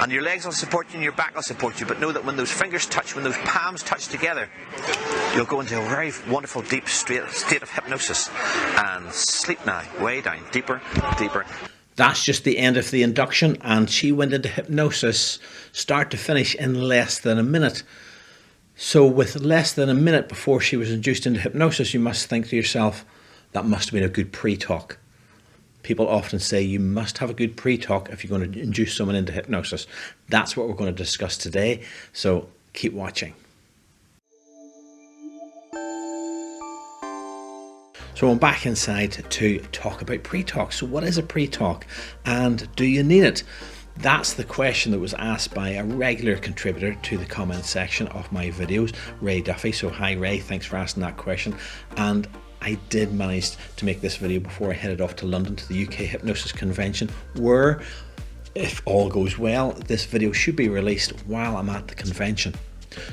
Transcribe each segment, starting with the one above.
And your legs will support you and your back will support you, but know that when those fingers touch, when those palms touch together, you'll go into a very wonderful deep state of hypnosis. And sleep now, way down, deeper, deeper. That's just the end of the induction, and she went into hypnosis start to finish in less than a minute. So with less than a minute before she was induced into hypnosis, you must think to yourself, that must have been a good pre-talk. People often say you must have a good pre-talk if you're going to induce someone into hypnosis. That's what we're going to discuss today, so keep watching. So I'm back inside to talk about pre-talk. So what is a pre-talk and do you need it? That's the question that was asked by a regular contributor to the comment section of my videos, Ray Duffy. So hi Ray, thanks for asking that question. And I did manage to make this video before I headed off to London to the UK Hypnosis Convention, where, if all goes well, this video should be released while I'm at the convention.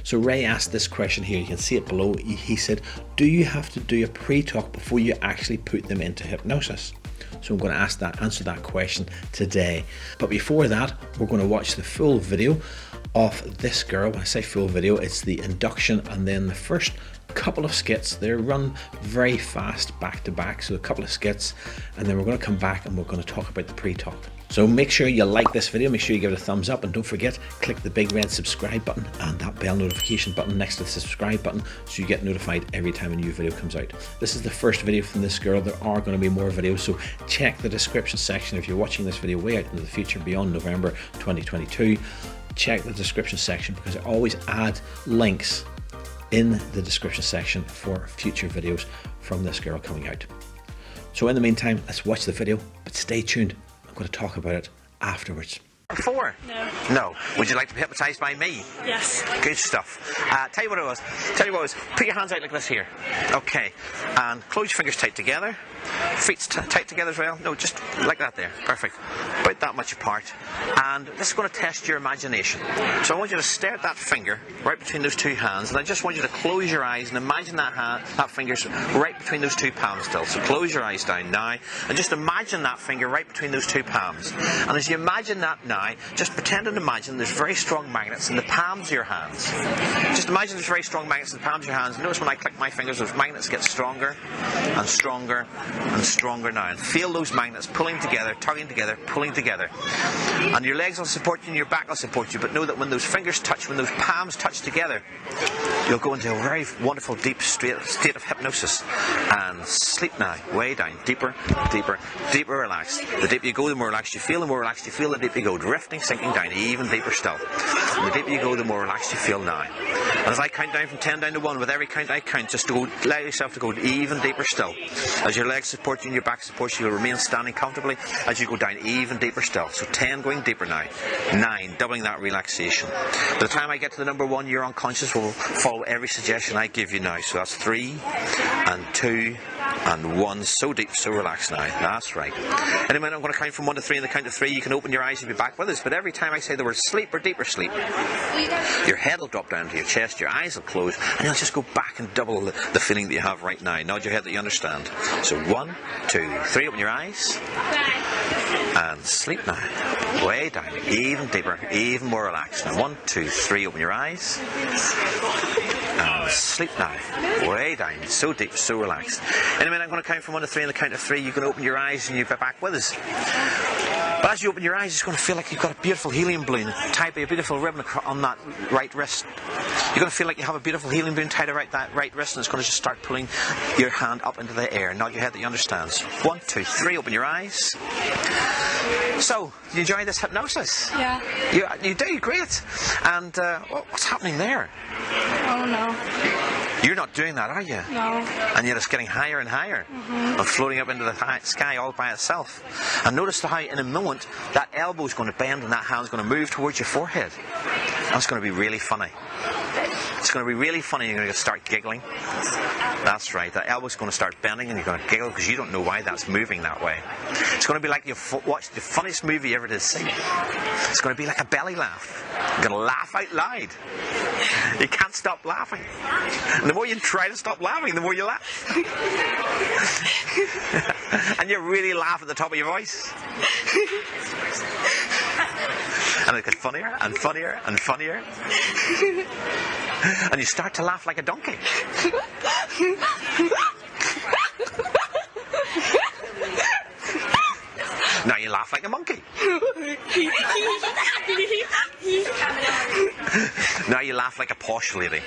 So Ray asked this question here, you can see it below. He said, do you have to do a pre-talk before you actually put them into hypnosis? So I'm going to answer that question today. But before that, we're going to watch the full video of this girl. When I say full video, it's the induction and then the first couple of skits. They're run very fast back to back, so a couple of skits, and then we're going to come back and we're going to talk about the pre-talk. So make sure you like this video, make sure you give it a thumbs up, and don't forget, click the big red subscribe button and that bell notification button next to the subscribe button so you get notified every time a new video comes out. This is the first video from this girl. There are going to be more videos, so check the description section if you're watching this video way out into the future beyond November 2022. Check the description section because I always add links in the description section for future videos from this girl coming out. So in the meantime, let's watch the video, but stay tuned. I'm going to talk about it afterwards. Before? No. No. Would you like to be hypnotised by me? Yes. Good stuff. Tell you what it was. Put your hands out like this here. Okay. And close your fingers tight together. Feet tight together as well. No, just like that there. Perfect. About that much apart. And this is going to test your imagination. So I want you to stare at that finger right between those two hands, and I just want you to close your eyes and imagine that finger's right between those two palms still. So close your eyes down now and just imagine that finger right between those two palms. And as you imagine that now, just pretend and imagine there's very strong magnets in the palms of your hands. Just imagine there's very strong magnets in the palms of your hands. Notice when I click my fingers, those magnets get stronger and stronger and stronger now. And feel those magnets pulling together, tugging together, pulling together. And your legs will support you and your back will support you, but know that when those fingers touch, when those palms touch together, you'll go into a very wonderful deep state of hypnosis. And sleep now, way down, deeper, deeper, deeper relaxed. The deeper you go, the more relaxed you feel, the more relaxed you feel, the deeper you go, drifting, sinking down, even deeper still. And the deeper you go, the more relaxed you feel now. And as I count down from 10 down to 1, with every count I count, just to go, allow yourself to go even deeper still. As your legs support you and your back supports you, you'll remain standing comfortably as you go down even deeper still. So 10 going deeper now. 9, doubling that relaxation. By the time I get to the number 1, your unconscious will follow every suggestion I give you now. So that's 3 and 2 and 1. So deep, so relaxed now. That's right. In a minute I'm going to count from 1 to 3. In the count of 3 you can open your eyes and be back with us. But every time I say the word sleep or deeper sleep, your head will drop down to your chest, your eyes will close, and you'll just go back and double the feeling that you have right now. Nod your head that you understand. So 1, 2, 3, open your eyes and sleep now. Way down, even deeper, even more relaxed. Now 1, 2, 3, open your eyes and sleep now. Way down, so deep, so relaxed. In a minute I'm going to count from 1 to 3. In the count of 3 you can open your eyes and you'll be back with us. But as you open your eyes, it's going to feel like you've got a beautiful helium balloon tied by a beautiful ribbon on that right wrist. You're going to feel like you have a beautiful helium balloon tied around that right wrist, and it's going to just start pulling your hand up into the air. Nod your head that you understand. So 1, 2, 3, open your eyes. So, you enjoy this hypnosis? Yeah. You do? Great. And what's happening there? Oh no. You're not doing that, are you? No. And yet it's getting higher and higher, and floating up into the sky all by itself. And notice how in a moment that elbow's going to bend and that hand's going to move towards your forehead. That's going to be really funny. It's going to be really funny. You're going to start giggling. That's right. That elbow's going to start bending and you're going to giggle because you don't know why that's moving that way. It's going to be like you've watched the funniest movie you ever did see. It's going to be like a belly laugh. You're going to laugh out loud. You can't stop laughing. And the more you try to stop laughing, the more you laugh. And you really laugh at the top of your voice. And it gets funnier and funnier and funnier. And you start to laugh like a donkey. Now you laugh like a monkey. Now you laugh like a posh lady.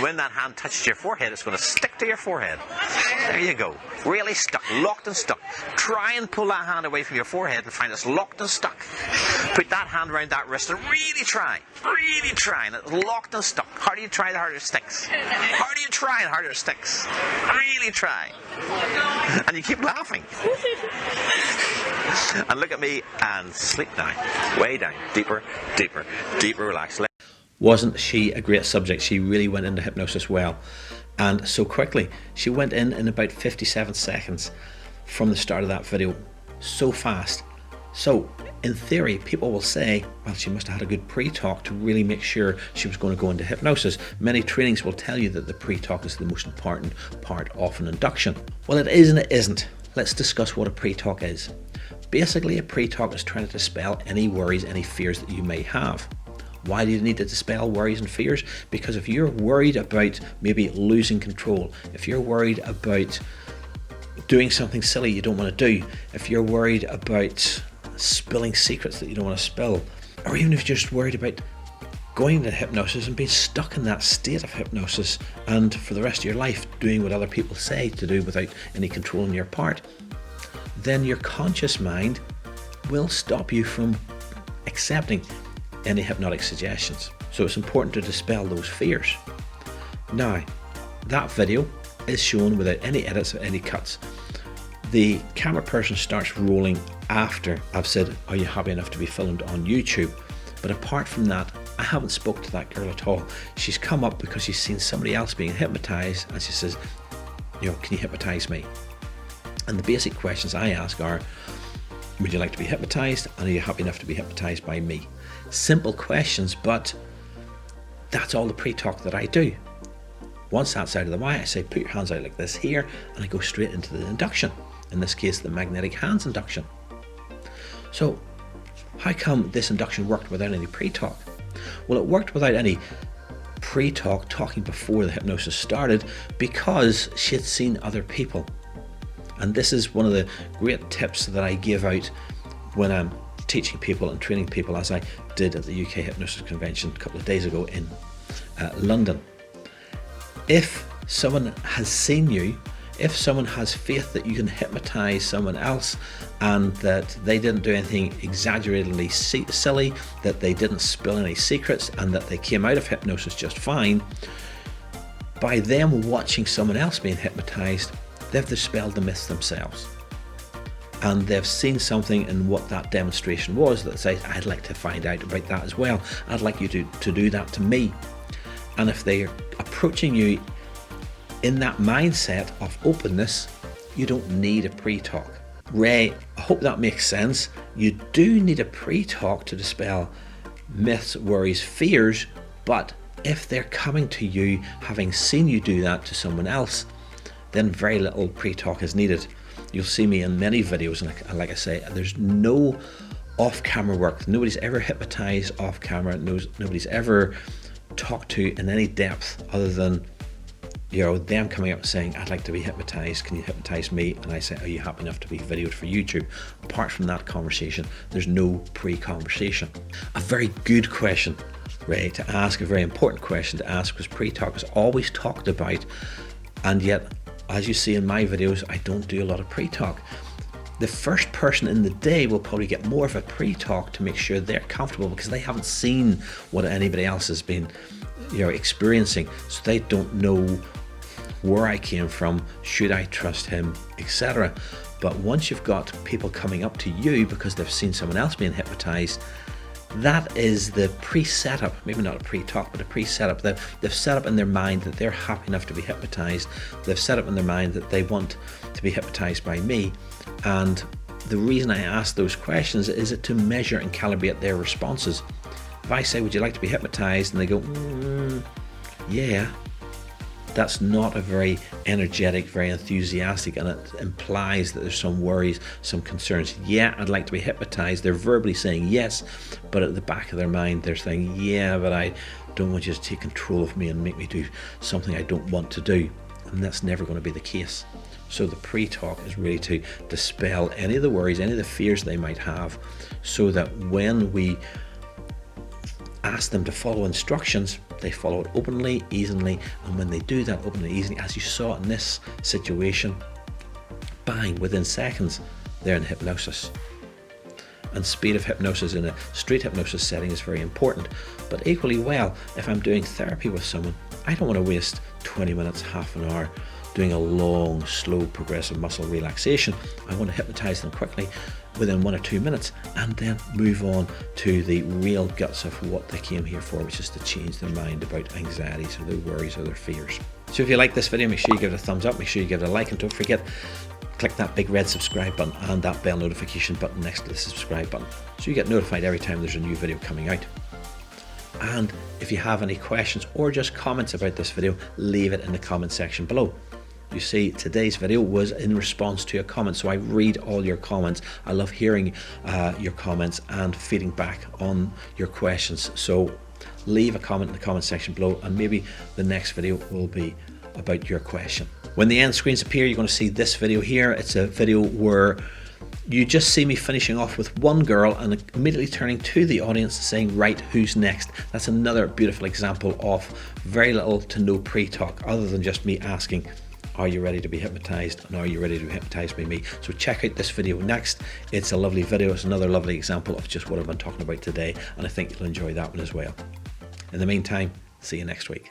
When that hand touches your forehead, it's going to stick to your forehead. There you go. Really stuck, locked and stuck. Try and pull that hand away from your forehead and find it's locked and stuck. Put that hand around that wrist and really try. Really try. And it's locked and stuck. The harder you try, the harder it sticks. The harder you try, the harder it sticks. Really try. And you keep laughing. And look at me and sleep down. Way down. Deeper, deeper, deeper relax. Wasn't she a great subject? She really went into hypnosis well, and so quickly. She went in about 57 seconds from the start of that video, so fast. So in theory, people will say, well, she must have had a good pre-talk to really make sure she was going to go into hypnosis. Many trainings will tell you that the pre-talk is the most important part of an induction. Well, it is and it isn't. Let's discuss what a pre-talk is. Basically, a pre-talk is trying to dispel any worries, any fears that you may have. Why do you need to dispel worries and fears? Because if you're worried about maybe losing control, if you're worried about doing something silly you don't want to do, if you're worried about spilling secrets that you don't want to spill, or even if you're just worried about going into hypnosis and being stuck in that state of hypnosis and for the rest of your life doing what other people say to do without any control on your part, then your conscious mind will stop you from accepting any hypnotic suggestions. So it's important to dispel those fears. Now, that video is shown without any edits or any cuts. The camera person starts rolling after I've said, are you happy enough to be filmed on YouTube? But apart from that, I haven't spoke to that girl at all. She's come up because she's seen somebody else being hypnotized and she says, can you hypnotize me? And the basic questions I ask are, would you like to be hypnotized? And are you happy enough to be hypnotized by me? Simple questions, but that's all the pre-talk that I do. Once that's out of the way, I say, put your hands out like this here, and I go straight into the induction. In this case, the magnetic hands induction. So, how come this induction worked without any pre-talk? Well, it worked without any pre-talk talking before the hypnosis started because she had seen other people. And this is one of the great tips that I give out when I'm teaching people and training people, as I did at the UK Hypnosis Convention a couple of days ago in London. If someone has seen you, if someone has faith that you can hypnotize someone else and that they didn't do anything exaggeratedly silly, that they didn't spill any secrets, and that they came out of hypnosis just fine, by them watching someone else being hypnotized, they've dispelled the myths themselves. And they've seen something in what that demonstration was that says, I'd like to find out about that as well. I'd like you to do that to me. And if they're approaching you in that mindset of openness, you don't need a pre-talk. Ray, I hope that makes sense. You do need a pre-talk to dispel myths, worries, fears, but if they're coming to you having seen you do that to someone else, then very little pre-talk is needed. You'll see me in many videos, and like I say, there's no off-camera work. Nobody's ever hypnotized off-camera. Nobody's ever talked to in any depth other than them coming up and saying, I'd like to be hypnotized, can you hypnotize me? And I say, are you happy enough to be videoed for YouTube? Apart from that conversation, there's no pre-conversation. A very good question, Ray, to ask, a very important question to ask, because pre-talk is always talked about, and yet, as you see in my videos, I don't do a lot of pre-talk. The first person in the day will probably get more of a pre-talk to make sure they're comfortable, because they haven't seen what anybody else has been experiencing, so they don't know where I came from, should I trust him, etc. But once you've got people coming up to you because they've seen someone else being hypnotized, that is the pre-setup, maybe not a pre-talk, but a pre-setup. They've set up in their mind that they're happy enough to be hypnotized. They've set up in their mind that they want to be hypnotized by me. And the reason I ask those questions is to measure and calibrate their responses. If I say, would you like to be hypnotized? And they go, yeah, That's not a very energetic, very enthusiastic, and it implies that there's some worries, some concerns. Yeah, I'd like to be hypnotized. They're verbally saying yes, but at the back of their mind, they're saying, yeah, but I don't want you to take control of me and make me do something I don't want to do. And that's never going to be the case. So the pre-talk is really to dispel any of the worries, any of the fears they might have, so that when we ask them to follow instructions, they follow it openly, easily, and when they do that openly, easily, as you saw in this situation, bang, within seconds, they're in hypnosis. And speed of hypnosis in a street hypnosis setting is very important. But equally well, if I'm doing therapy with someone, I don't want to waste 20 minutes, half an hour doing a long, slow, progressive muscle relaxation. I want to hypnotize them quickly within 1 or 2 minutes and then move on to the real guts of what they came here for, which is to change their mind about anxieties or their worries or their fears. So if you like this video, make sure you give it a thumbs up, make sure you give it a like, and don't forget, click that big red subscribe button and that bell notification button next to the subscribe button so you get notified every time there's a new video coming out. And if you have any questions or just comments about this video, leave it in the comment section below. You see, today's video was in response to a comment, so I read all your comments. I love hearing your comments and feeding back on your questions. So leave a comment in the comment section below, and maybe the next video will be about your question. When the end screens appear, you're going to see this video here. It's a video where you just see me finishing off with one girl and immediately turning to the audience and saying, right, who's next? That's another beautiful example of very little to no pre-talk, other than just me asking, are you ready to be hypnotized, and are you ready to be hypnotized by me? So check out this video next. It's a lovely video. It's another lovely example of just what I've been talking about today, and I think you'll enjoy that one as well. In the meantime, see you next week.